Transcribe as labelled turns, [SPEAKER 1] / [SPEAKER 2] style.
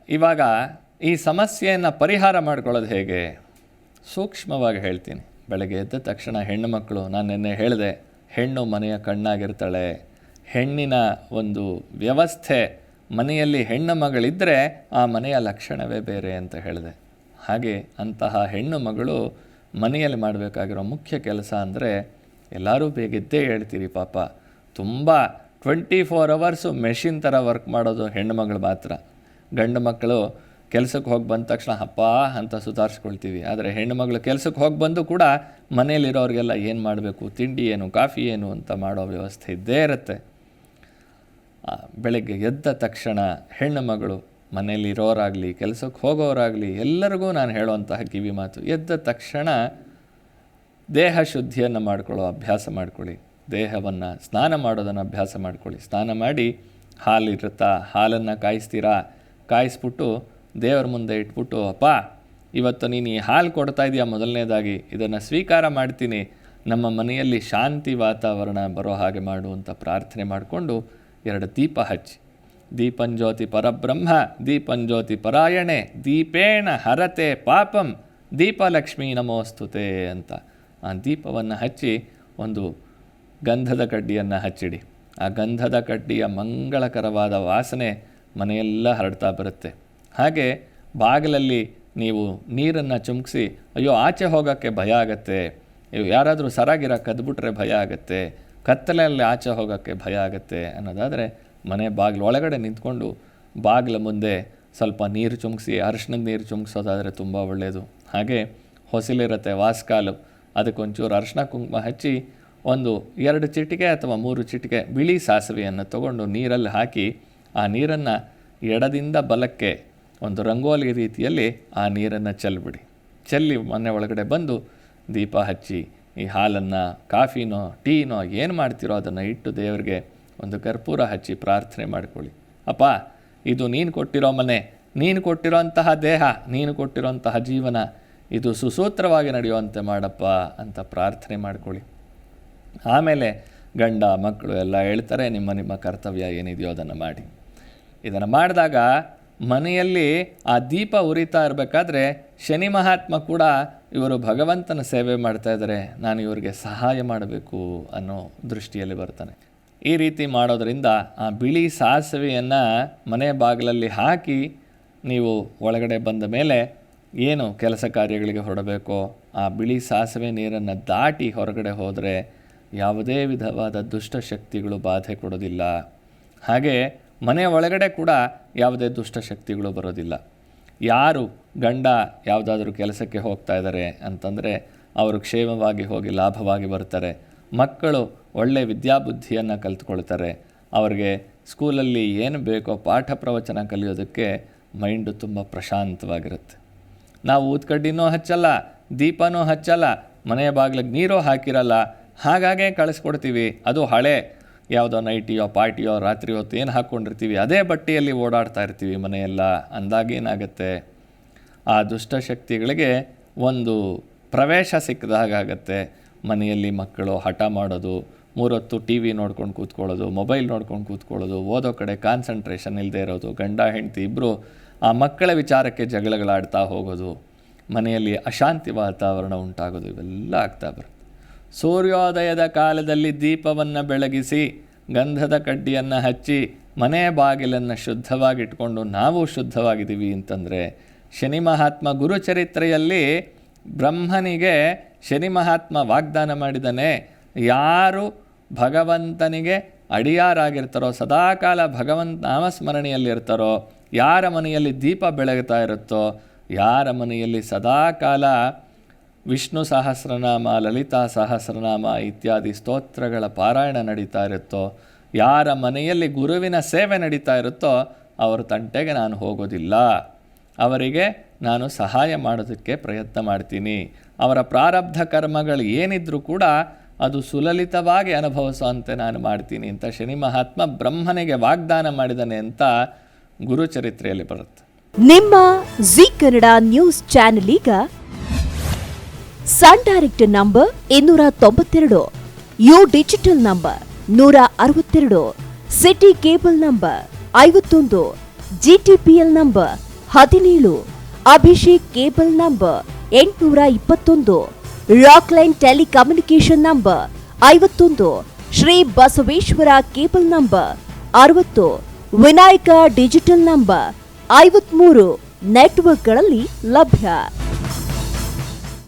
[SPEAKER 1] ಇವಾಗ ಈ ಸಮಸ್ಯೆಯನ್ನು ಪರಿಹಾರ ಮಾಡ್ಕೊಳ್ಳೋದು ಹೇಗೆ ಸೂಕ್ಷ್ಮವಾಗಿ ಹೇಳ್ತೀನಿ. ಬೆಳಗ್ಗೆ ಎದ್ದ ತಕ್ಷಣ ಹೆಣ್ಣು ಮಕ್ಕಳು, ನಾನು ನಿನ್ನೆ ಹೇಳಿದೆ, ಹೆಣ್ಣು ಮನೆಯ ಕಣ್ಣಾಗಿರ್ತಾಳೆ. ಹೆಣ್ಣಿನ ಒಂದು ವ್ಯವಸ್ಥೆ, ಮನೆಯಲ್ಲಿ ಹೆಣ್ಣು ಮಗಳಿದ್ದರೆ ಆ ಮನೆಯ ಲಕ್ಷಣವೇ ಬೇರೆ ಅಂತ ಹೇಳಿದೆ. ಹಾಗೆ ಅಂತಹ ಹೆಣ್ಣು ಮಗಳು ಮನೆಯಲ್ಲಿ ಮಾಡಬೇಕಾಗಿರೋ ಮುಖ್ಯ ಕೆಲಸ ಅಂದರೆ, ಎಲ್ಲರೂ ಬೇಗಿದ್ದೇ ಹೇಳ್ತೀರಿ ಪಾಪ, ತುಂಬ 24 ಅವರ್ಸು ಮೆಷಿನ್ ಥರ ವರ್ಕ್ ಮಾಡೋದು ಹೆಣ್ಣು ಮಗಳು ಮಾತ್ರ. ಗಂಡು ಮಕ್ಕಳು ಕೆಲಸಕ್ಕೆ ಹೋಗಿ ಬಂದ ತಕ್ಷಣ ಅಪ್ಪ ಅಂತ ಸುಧಾರಿಸ್ಕೊಳ್ತೀವಿ. ಆದರೆ ಹೆಣ್ಣು ಮಗಳು ಕೆಲಸಕ್ಕೆ ಹೋಗಿ ಬಂದು ಕೂಡ ಮನೆಯಲ್ಲಿರೋರಿಗೆಲ್ಲ ಏನು ಮಾಡಬೇಕು, ತಿಂಡಿ ಏನು, ಕಾಫಿ ಏನು ಅಂತ ಮಾಡೋ ವ್ಯವಸ್ಥೆ ಇದ್ದೇ ಇರುತ್ತೆ. ಬೆಳಗ್ಗೆ ಎದ್ದ ತಕ್ಷಣ ಹೆಣ್ಣು ಮಗಳು, ಮನೆಯಲ್ಲಿರೋರಾಗಲಿ ಕೆಲಸಕ್ಕೆ ಹೋಗೋರಾಗಲಿ ಎಲ್ಲರಿಗೂ ನಾನು ಹೇಳುವಂತಹ ಕಿವಿ ಮಾತು, ಎದ್ದ ತಕ್ಷಣ ದೇಹ ಶುದ್ಧಿಯನ್ನು ಮಾಡ್ಕೊಳ್ಳೋ ಅಭ್ಯಾಸ ಮಾಡ್ಕೊಳ್ಳಿ. ದೇಹವನ್ನು ಸ್ನಾನ ಮಾಡೋದನ್ನು ಅಭ್ಯಾಸ ಮಾಡ್ಕೊಳ್ಳಿ. ಸ್ನಾನ ಮಾಡಿ ಹಾಲಿರುತ್ತಾ, ಹಾಲನ್ನು ಕಾಯಿಸ್ತೀರಾ, ಕಾಯಿಸ್ಬಿಟ್ಟು ದೇವರ ಮುಂದೆ ಇಟ್ಬಿಟ್ಟು, ಅಪ್ಪ ಇವತ್ತು ನೀನು ಈ ಹಾಲು ಕೊಡ್ತಾ ಇದೆಯಾ, ಮೊದಲನೇದಾಗಿ ಇದನ್ನು ಸ್ವೀಕಾರ ಮಾಡ್ತೀನಿ, ನಮ್ಮ ಮನೆಯಲ್ಲಿ ಶಾಂತಿ ವಾತಾವರಣ ಬರೋ ಹಾಗೆ ಮಾಡು ಅಂತ ಪ್ರಾರ್ಥನೆ ಮಾಡಿಕೊಂಡು 2 ದೀಪ ಹಚ್ಚಿ, ದೀಪಂಜ್ಯೋತಿ ಪರಬ್ರಹ್ಮ ದೀಪಂಜ್ಯೋತಿ ಪರಾಯಣೆ ದೀಪೇಣ ಹರತೆ ಪಾಪಂ ದೀಪಲಕ್ಷ್ಮೀ ನಮೋಸ್ತುತೆ ಅಂತ ಆ ದೀಪವನ್ನು ಹಚ್ಚಿ ಒಂದು ಗಂಧದ ಕಡ್ಡಿಯನ್ನು ಹಚ್ಚಿಡಿ. ಆ ಗಂಧದ ಕಡ್ಡಿಯ ಮಂಗಳಕರವಾದ ವಾಸನೆ ಮನೆಯೆಲ್ಲ ಹರಡ್ತಾ ಬರುತ್ತೆ. ಹಾಗೆ ಬಾಗಿಲಲ್ಲಿ ನೀವು ನೀರನ್ನು ಚುಮ್ಕಿಸಿ, ಅಯ್ಯೋ ಆಚೆ ಹೋಗೋಕ್ಕೆ ಭಯ ಆಗುತ್ತೆ, ಯಾರಾದರೂ ಸರಾಗಿರ ಕದ್ಬಿಟ್ರೆ ಭಯ ಆಗುತ್ತೆ, ಕತ್ತಲೆಯಲ್ಲಿ ಆಚೆ ಹೋಗೋಕ್ಕೆ ಭಯ ಆಗುತ್ತೆ ಅನ್ನೋದಾದರೆ, ಮನೆ ಬಾಗಿಲು ಒಳಗಡೆ ನಿಂತ್ಕೊಂಡು ಬಾಗಿಲ ಮುಂದೆ ಸ್ವಲ್ಪ ನೀರು ಚುಮ್ಕಿಸಿ, ಅರಿಶಿಣದ ನೀರು ಚುಮ್ಕಿಸೋದಾದರೆ ತುಂಬ ಒಳ್ಳೆಯದು. ಹಾಗೆ ಹೊಸಲಿರುತ್ತೆ ವಾಸ್ಕಾಲು, ಅದಕ್ಕೊಂಚೂರು ಅರಿಶಿಣ ಕುಂಕುಮ ಹಚ್ಚಿ ಒಂದು 2 ಚಿಟಿಕೆ ಅಥವಾ 3 ಚಿಟಿಕೆ ಬಿಳಿ ಸಾಸಿವೆಯನ್ನು ತಗೊಂಡು ನೀರಲ್ಲಿ ಹಾಕಿ, ಆ ನೀರನ್ನು ಎಡದಿಂದ ಬಲಕ್ಕೆ ಒಂದು ರಂಗೋಲಿ ರೀತಿಯಲ್ಲಿ ಆ ನೀರನ್ನು ಚೆಲ್ಲಿಬಿಡಿ. ಚೆಲ್ಲಿ ಮನೆ ಒಳಗಡೆ ಬಂದು ದೀಪ ಹಚ್ಚಿ, ಈ ಹಾಲನ್ನು, ಕಾಫಿನೋ ಟೀನೋ ಏನು ಮಾಡ್ತೀರೋ ಅದನ್ನು ಇಟ್ಟು ದೇವರಿಗೆ ಒಂದು ಕರ್ಪೂರ ಹಚ್ಚಿ ಪ್ರಾರ್ಥನೆ ಮಾಡ್ಕೊಳ್ಳಿ. ಅಪ್ಪ, ಇದು ನೀನು ಕೊಟ್ಟಿರೋ ಮನೆ, ನೀನು ಕೊಟ್ಟಿರೋಂತಹ ದೇಹ, ನೀನು ಕೊಟ್ಟಿರೋಂತಹ ಜೀವನ, ಇದು ಸುಸೂತ್ರವಾಗಿ ನಡೆಯುವಂತೆ ಮಾಡಪ್ಪ ಅಂತ ಪ್ರಾರ್ಥನೆ ಮಾಡ್ಕೊಳ್ಳಿ. ಆಮೇಲೆ ಗಂಡ ಮಕ್ಕಳು ಎಲ್ಲ ಹೇಳ್ತಾರೆ, ನಿಮ್ಮ ಕರ್ತವ್ಯ ಏನಿದೆಯೋ ಅದನ್ನು ಮಾಡಿ. ಇದನ್ನು ಮಾಡಿದಾಗ ಮನೆಯಲ್ಲಿ ಆ ದೀಪ ಉರಿತಾ ಇರಬೇಕಾದ್ರೆ ಶನಿ ಮಹಾತ್ಮ ಕೂಡ ಇವರು ಭಗವಂತನ ಸೇವೆ ಮಾಡ್ತಾ ಇದ್ದಾರೆ, ನಾನು ಇವರಿಗೆ ಸಹಾಯ ಮಾಡಬೇಕು ಅನ್ನೋ ದೃಷ್ಟಿಯಲ್ಲಿ ಬರ್ತಾನೆ. ಈ ರೀತಿ ಮಾಡೋದರಿಂದ ಆ ಬಿಳಿ ಸಾಸಿವೆಯನ್ನು ಮನೆ ಬಾಗಿಲಲ್ಲಿ ಹಾಕಿ ನೀವು ಒಳಗಡೆ ಬಂದ ಮೇಲೆ ಏನು ಕೆಲಸ ಕಾರ್ಯಗಳಿಗೆ ಹೊರಡಬೇಕೋ ಆ ಬಿಳಿ ಸಾಸಿವೆ ನೀರನ್ನು ದಾಟಿ ಹೊರಗಡೆ ಹೋದರೆ ಯಾವುದೇ ವಿಧವಾದ ದುಷ್ಟಶಕ್ತಿಗಳು ಬಾಧೆ ಕೊಡೋದಿಲ್ಲ. ಹಾಗೆ ಮನೆ ಒಳಗಡೆ ಕೂಡ ಯಾವುದೇ ದುಷ್ಟಶಕ್ತಿಗಳು ಬರೋದಿಲ್ಲ. ಯಾರು ಗಂಡ ಯಾವುದಾದ್ರೂ ಕೆಲಸಕ್ಕೆ ಹೋಗ್ತಾ ಇದ್ದಾರೆ ಅಂತಂದರೆ ಅವರು ಕ್ಷೇಮವಾಗಿ ಹೋಗಿ ಲಾಭವಾಗಿ ಬರ್ತಾರೆ. ಮಕ್ಕಳು ಒಳ್ಳೆಯ ವಿದ್ಯಾಬುದ್ಧಿಯನ್ನು ಕಲಿತ್ಕೊಳ್ತಾರೆ. ಅವ್ರಿಗೆ ಸ್ಕೂಲಲ್ಲಿ ಏನು ಬೇಕೋ ಪಾಠ ಪ್ರವಚನ ಕಲಿಯೋದಕ್ಕೆ ಮೈಂಡು ತುಂಬ ಪ್ರಶಾಂತವಾಗಿರುತ್ತೆ. ನಾವು ಊದ್ಕಡ್ಡಿನೂ ಹಚ್ಚಲ್ಲ, ದೀಪನೂ ಹಚ್ಚಲ್ಲ, ಮನೆಯ ಬಾಗಿಲಿಗೆ ನೀರೂ ಹಾಕಿರಲ್ಲ, ಹಾಗಾಗೇ ಕಳಿಸ್ಕೊಡ್ತೀವಿ. ಅದು ಹಳೆ ಯಾವುದೋ ನೈಟಿಯೋ ಪಾರ್ಟಿಯೋ ರಾತ್ರಿ ಹೊತ್ತು ಏನು ಹಾಕ್ಕೊಂಡಿರ್ತೀವಿ ಅದೇ ಬಟ್ಟೆಯಲ್ಲಿ ಓಡಾಡ್ತಾ ಇರ್ತೀವಿ ಮನೆಯೆಲ್ಲ. ಅಂದಾಗೇನಾಗುತ್ತೆ, ಆ ದುಷ್ಟಶಕ್ತಿಗಳಿಗೆ ಒಂದು ಪ್ರವೇಶ ಸಿಕ್ಕಿದಾಗತ್ತೆ. ಮನೆಯಲ್ಲಿ ಮಕ್ಕಳು ಹಠ ಮಾಡೋದು, 3 ಹೊತ್ತು ಟಿ ವಿ ನೋಡ್ಕೊಂಡು ಕೂತ್ಕೊಳ್ಳೋದು, ಮೊಬೈಲ್ ನೋಡ್ಕೊಂಡು ಕೂತ್ಕೊಳ್ಳೋದು, ಓದೋ ಕಡೆ ಕಾನ್ಸಂಟ್ರೇಷನ್ ಇಲ್ಲದೆ ಇರೋದು, ಗಂಡ ಹೆಂಡತಿ ಇಬ್ಬರು ಆ ಮಕ್ಕಳ ವಿಚಾರಕ್ಕೆ ಜಗಳಗಳಾಡ್ತಾ ಹೋಗೋದು, ಮನೆಯಲ್ಲಿ ಅಶಾಂತಿ ವಾತಾವರಣ ಉಂಟಾಗೋದು, ಇವೆಲ್ಲ ಆಗ್ತಾ ಬರುತ್ತೆ. ಸೂರ್ಯೋದಯದ ಕಾಲದಲ್ಲಿ ದೀಪವನ್ನು ಬೆಳಗಿಸಿ ಗಂಧದ ಕಡ್ಡಿಯನ್ನು ಹಚ್ಚಿ ಮನೆ ಬಾಗಿಲನ್ನು ಶುದ್ಧವಾಗಿಟ್ಕೊಂಡು ನಾವು ಶುದ್ಧವಾಗಿದ್ದೀವಿ ಅಂತಂದರೆ, ಶನಿ ಮಹಾತ್ಮ ಗುರುಚರಿತ್ರೆಯಲ್ಲಿ ಬ್ರಹ್ಮನಿಗೆ ಶನಿ ಮಹಾತ್ಮ ವಾಗ್ದಾನ ಮಾಡಿದ್ದಾನೆ, ಯಾರು ಭಗವಂತನಿಗೆ ಅಡಿಯಾರಾಗಿರ್ತಾರೋ, ಸದಾಕಾಲ ಭಗವಂತ ನಾಮಸ್ಮರಣೆಯಲ್ಲಿರ್ತಾರೋ, ಯಾರ ಮನೆಯಲ್ಲಿ ದೀಪ ಬೆಳಗ್ತಾ ಇರುತ್ತೋ, ಯಾರ ಮನೆಯಲ್ಲಿ ಸದಾಕಾಲ ವಿಷ್ಣು ಸಹಸ್ರನಾಮ, ಲಲಿತಾ ಸಹಸ್ರನಾಮ ಇತ್ಯಾದಿ ಸ್ತೋತ್ರಗಳ ಪಾರಾಯಣ ನಡೀತಾ ಇರುತ್ತೋ, ಯಾರ ಮನೆಯಲ್ಲಿ ಗುರುವಿನ ಸೇವೆ ನಡೀತಾ ಇರುತ್ತೋ ಅವರ ತಂಟೆಗೆ ನಾನು ಹೋಗೋದಿಲ್ಲ. ಅವರಿಗೆ ನಾನು ಸಹಾಯ ಮಾಡೋದಕ್ಕೆ ಪ್ರಯತ್ನ ಮಾಡ್ತೀನಿ. ಅವರ ಪ್ರಾರಬ್ಧ ಕರ್ಮಗಳು ಏನಿದ್ರೂ ಕೂಡ ಅದು ಸುಲಲಿತವಾಗಿ ಅನುಭವಿಸುವಂತೆ ನಾನು ಮಾಡ್ತೀನಿ ಅಂತ ಶನಿ ಮಹಾತ್ಮ ಬ್ರಹ್ಮನಿಗೆ ವಾಗ್ದಾನ ಮಾಡಿದ್ದಾನೆ ಅಂತ ಗುರುಚರಿತ್ರೆಯಲ್ಲಿ ಬರುತ್ತೆ.
[SPEAKER 2] ನಿಮ್ಮ ಜಿ ಕನ್ನಡ ನ್ಯೂಸ್ ಚಾನೆಲ್ ಈಗ Sun direct number 292, U digital number 162, City cable number 51, GTPL number 17, Abhishek cable number 821, Rockline telecommunication number 51, Shri Basaveshwara cable number 60, Vinayaka digital number 53 ನೆಟ್ವರ್ಕ್ಗಳಲ್ಲಿ ಲಭ್ಯ.